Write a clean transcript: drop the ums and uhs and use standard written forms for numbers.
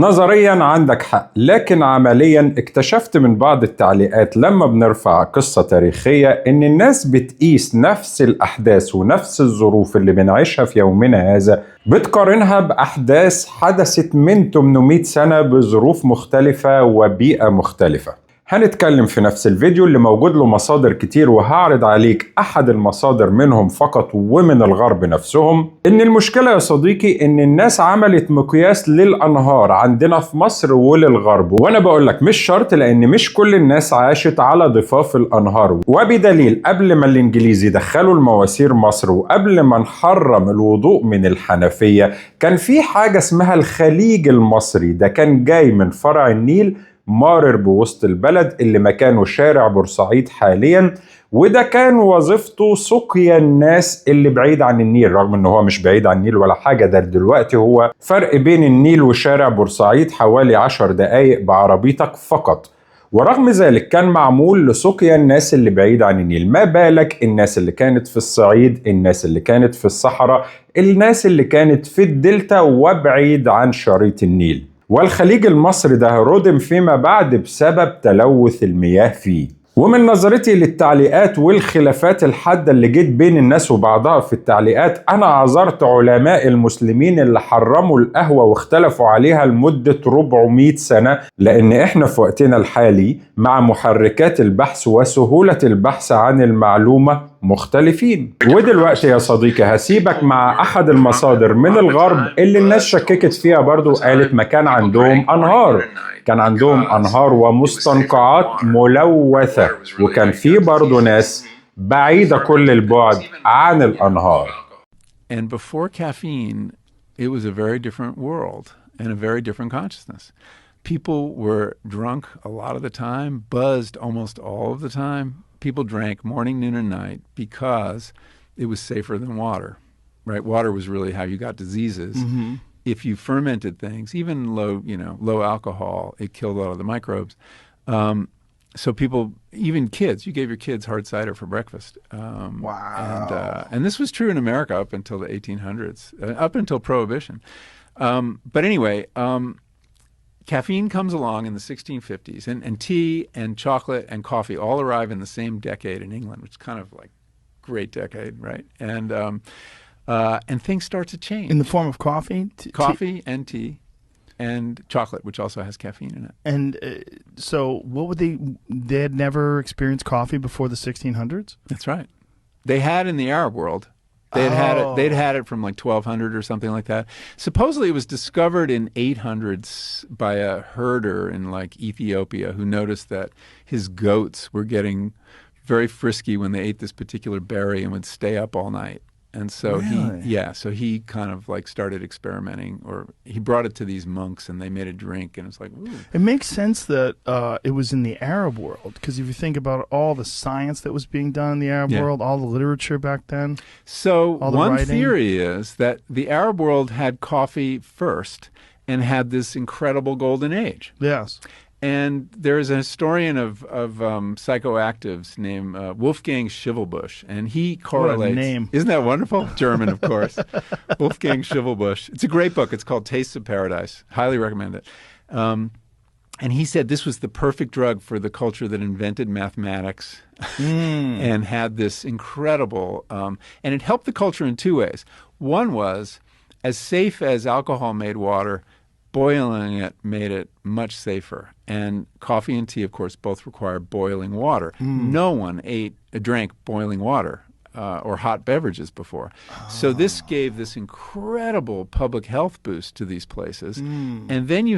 نظريا عندك حق، لكن عمليا اكتشفت من بعض التعليقات لما بنرفع قصة تاريخية ان الناس بتقيس نفس الاحداث ونفس الظروف اللي بنعيشها في يومنا هذا، بتقارنها باحداث حدثت من 800 سنة بظروف مختلفة وبيئة مختلفة. هنتكلم في نفس الفيديو اللي موجود له مصادر كتير، وهعرض عليك احد المصادر منهم فقط ومن الغرب نفسهم. ان المشكلة يا صديقي ان الناس عملت مقياس للانهار عندنا في مصر وللغرب، وانا بقولك مش شرط، لان مش كل الناس عاشت على ضفاف الانهار. وبدليل قبل ما الانجليز يدخلوا المواسير مصر وقبل ما نحرم الوضوء من الحنفية، كان في حاجة اسمها الخليج المصري. ده كان جاي من فرع النيل مارر بوسط البلد اللي مكانه شارع بورسعيد حاليا، وده كان وظيفته سقيا الناس اللي بعيد عن النيل، رغم انه هو مش بعيد عن النيل ولا حاجة. ده دلوقتي هو فرق بين النيل وشارع بورسعيد حوالي 10 دقايق بعربيتك فقط، ورغم ذلك كان معمول لسقيا الناس اللي بعيد عن النيل. ما بالك الناس اللي كانت في الصعيد، الناس اللي كانت في الصحراء، الناس اللي كانت في الدلتا وبعيد عن شريط النيل. والخليج المصري ده ردم فيما بعد بسبب تلوث المياه فيه. ومن نظرتي للتعليقات والخلافات الحادة اللي جيت بين الناس وبعضها في التعليقات، أنا عذرت علماء المسلمين اللي حرموا القهوة واختلفوا عليها لمدة 400 سنة، لأن إحنا في وقتنا الحالي مع محركات البحث وسهولة البحث عن المعلومة مختلفين. ودلوقتي يا صديقي هسيبك مع أحد المصادر من الغرب اللي الناس شككت فيها برضو، قالت ما كان عندهم أنهار، كان عندهم أنهار ومستنقعات ملوثة، وكان في برضو ناس بعيدة كل البعد عن الأنهار. And before caffeine, it was a very different world and a very different consciousness. People were drunk a lot of the time, buzzed almost all of the time. People drank morning, noon, and night because it was safer than water, right? Water was really how you got diseases. Mm-hmm. If you fermented things, even low alcohol, it killed a lot of the microbes. So people, even kids, you gave your kids hard cider for breakfast. Wow. And this was true in America up until the 1800s, up until Prohibition. But anyway, caffeine comes along in the 1650s, and tea and chocolate and coffee all arrive in the same decade in England, which is kind of like great decade, right? And things start to change. In the form of coffee? Coffee and tea and chocolate, which also has caffeine in it. And so what would they had never experienced coffee before the 1600s? That's right. They had in the Arab world. They'd had it from like 1200 or something like that. Supposedly it was discovered in 800s by a herder in like Ethiopia who noticed that his goats were getting very frisky when they ate this particular berry and would stay up all night. And so he kind of like started experimenting, or he brought it to these monks and they made a drink, and it's like, ooh. It makes sense that it was in the Arab world, because if you think about all the science that was being done in the Arab world, all the literature back then. So one theory is that the Arab world had coffee first and had this incredible golden age. Yes. And there is a historian of psychoactives named Wolfgang Schivelbusch, and he correlates. What a name. Isn't that wonderful? German, of course. Wolfgang Schivelbusch. It's a great book. It's called Tastes of Paradise. Highly recommend it. And he said this was the perfect drug for the culture that invented mathematics and had this incredible, and it helped the culture in two ways. One was, as safe as alcohol made water, boiling it made it much safer. And coffee and tea, of course, both require boiling water. No one drank boiling water or hot beverages before. So this gave this incredible public health boost to these places. And then you